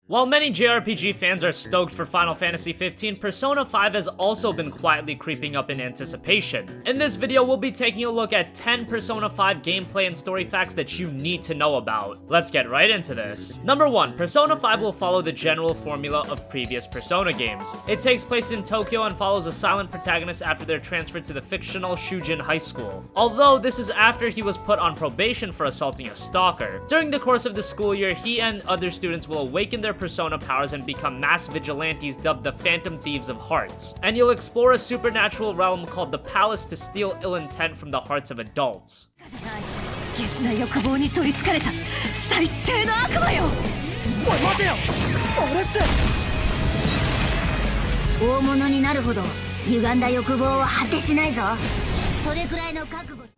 While many JRPG fans are stoked for Final Fantasy XV, Persona 5 has also been quietly creeping up in anticipation. In this video, we'll be taking a look at 10 Persona 5 gameplay and story facts that you need to know about. Let's get right into this. Number 1. Persona 5 will follow the general formula of previous Persona games. It takes place in Tokyo and follows a silent protagonist after they're transferred to the fictional Shujin High School. Although, this is after he was put on probation for assaulting a stalker. During the course of the school year, he and other students will awaken their Persona powers and become mass vigilantes dubbed the Phantom Thieves of Hearts. And you'll explore a supernatural realm called the Palace to steal ill intent from the hearts of adults.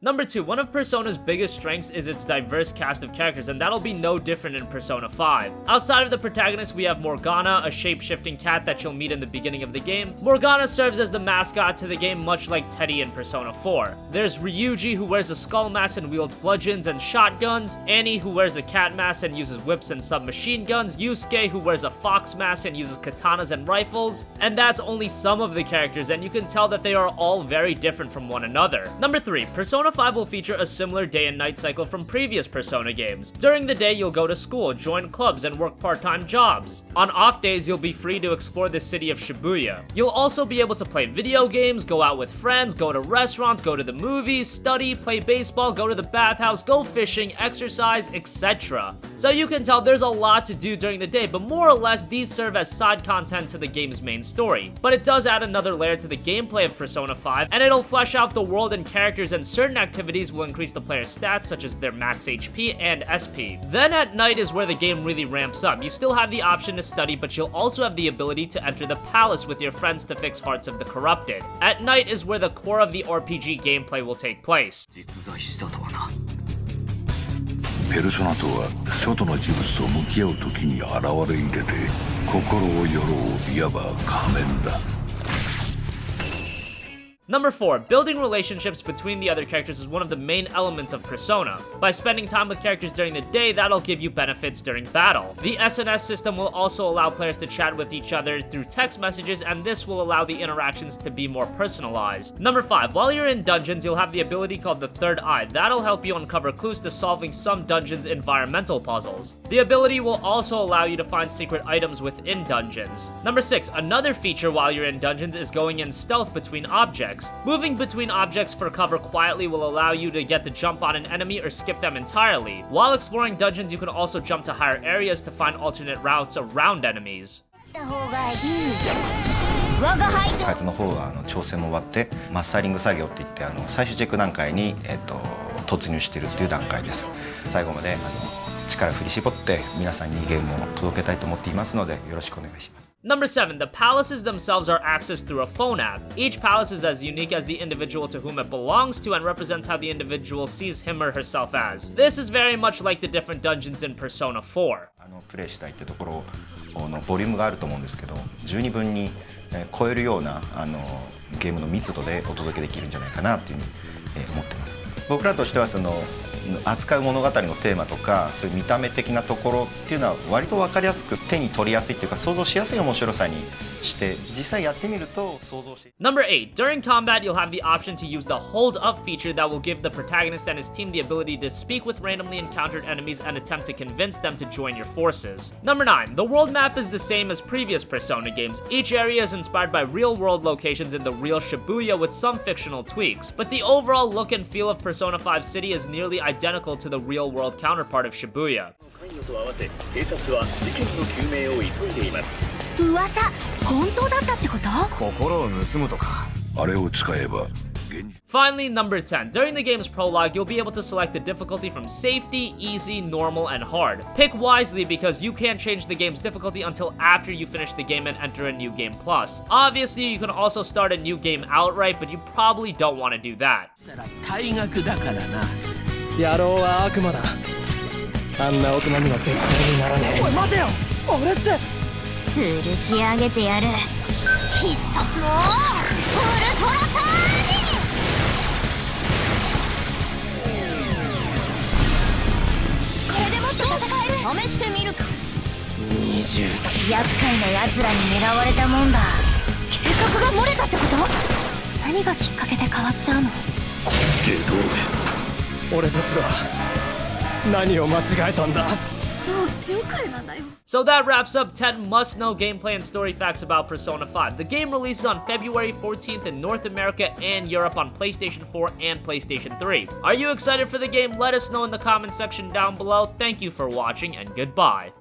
Number 2, one of Persona's biggest strengths is its diverse cast of characters, and that'll be no different in Persona 5. Outside of the protagonist, we have Morgana, a shape-shifting cat that you'll meet in the beginning of the game. Morgana serves as the mascot to the game, much like Teddy in Persona 4. There's Ryuji, who wears a skull mask and wields bludgeons and shotguns, Annie, who wears a cat mask and uses whips and submachine guns, Yusuke, who wears a fox mask and uses katanas and rifles, and that's only some of the characters, and you can tell that they are all very different from one another. Number 3, Persona 5 will feature a similar day and night cycle from previous Persona games. During the day, you'll go to school, join clubs, and work part-time jobs. On off days, you'll be free to explore the city of Shibuya. You'll also be able to play video games, go out with friends, go to restaurants, go to the movies, study, play baseball, go to the bathhouse, go fishing, exercise, etc. So you can tell there's a lot to do during the day, but more or less, these serve as side content to the game's main story. But it does add another layer to the gameplay of Persona 5, and it'll flesh out the world and characters, and certain activities will increase the player's stats such as their max HP and SP. Then at night is where the game really ramps up. You still have the option to study, but you'll also have the ability to enter the palace with your friends to fix hearts of the corrupted. At night is where the core of the RPG gameplay will take place. ペルソナとは外の事物と向き合う時に現れ入れて心をよろういわば仮面だ。 Number 4, building relationships between the other characters is one of the main elements of Persona. By spending time with characters during the day, that'll give you benefits during battle. The SNS system will also allow players to chat with each other through text messages, and this will allow the interactions to be more personalized. Number 5, while you're in dungeons, you'll have the ability called the Third Eye. That'll help you uncover clues to solving some dungeons' environmental puzzles. The ability will also allow you to find secret items within dungeons. Number 6, another feature while you're in dungeons is going in stealth between objects. Moving between objects for cover quietly will allow you to get the jump on an enemy or skip them entirely. While exploring dungeons, you can also jump to higher areas to find alternate routes around enemies. 開発の方は調整も終わってマスタリング作業っていって最終チェック段階に、突入しているっていう段階です。最後まで力振り絞って皆さんにゲームを届けたいと思っていますのでよろしくお願いします。 Number 7, the palaces themselves are accessed through a phone app. Each palace is as unique as the individual to whom it belongs to and represents how the individual sees him or herself as. This is very much like the different dungeons in Persona 4. プレイしたいってところのボリュームがあると思うんですけど、十二分に超えるようなゲームの密度でお届けできるんじゃないかなっていうふうに思ってます。僕らとしては扱う物語のテーマとかそういう見た目的なところっていうのは割と分かりやすく手に取りやすいっていうか想像しやすい面白さにして実際やってみると想像して。 Number 8, during combat you'll have the option to use the hold up feature that will give the protagonist and his team the ability to speak with randomly encountered enemies and attempt to convince them to join your forces. Number 9, the world map is the same as previous Persona games. Each area is inspired by real world locations in the real Shibuya with some fictional tweaks, but the overall look and feel of Persona 5 City is nearly identical to the real world counterpart of Shibuya. 噂、本当だったってこと？心を盗むとかあれを使えば Finally, number 10. During the game's prologue, you'll be able to select the difficulty from safety, easy, normal, and hard. Pick wisely because you can't change the game's difficulty until after you finish the game and enter a new game plus. Obviously, you can also start a new game outright, but you probably don't want to do that. 野郎は悪魔だ。あんな大人には絶対にならねえ。おい待てよ、俺って吊るし上げてやる。必殺のウルトラチャージ。これでもっと戦える。試してみる。20厄介な奴らに狙われたもんだ。計画が漏れたってこと？何がきっかけで変わっちゃうの？俺たちは何を間違えたんだ。もう手遅れなんだよ。 So that wraps up 10 must-know gameplay and story facts about Persona 5. The game releases on February 14th in North America and Europe on PlayStation 4 and PlayStation 3. Are you excited for the game? Let us know in the comment section down below. Thank you for watching and goodbye.